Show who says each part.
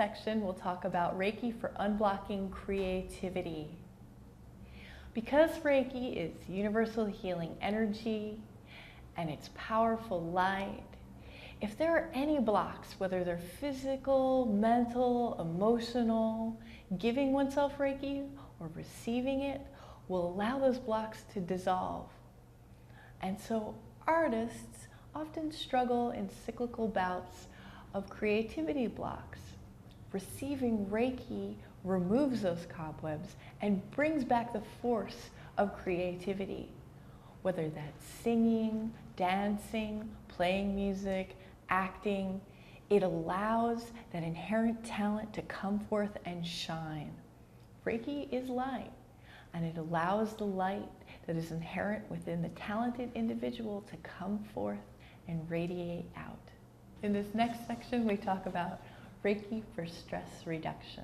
Speaker 1: section, we'll talk about Reiki for unblocking creativity. Because Reiki is universal healing energy and it's powerful light, if there are any blocks, whether they're physical, mental, emotional, giving oneself Reiki or receiving it will allow those blocks to dissolve. And so artists often struggle in cyclical bouts of creativity blocks. Receiving Reiki removes those cobwebs and brings back the force of creativity, whether that's singing, dancing, playing music, acting. It allows that inherent talent to come forth and shine. Reiki is light, and it allows the light that is inherent within the talented individual to come forth and radiate out. In this next section, we talk about Reiki for stress reduction.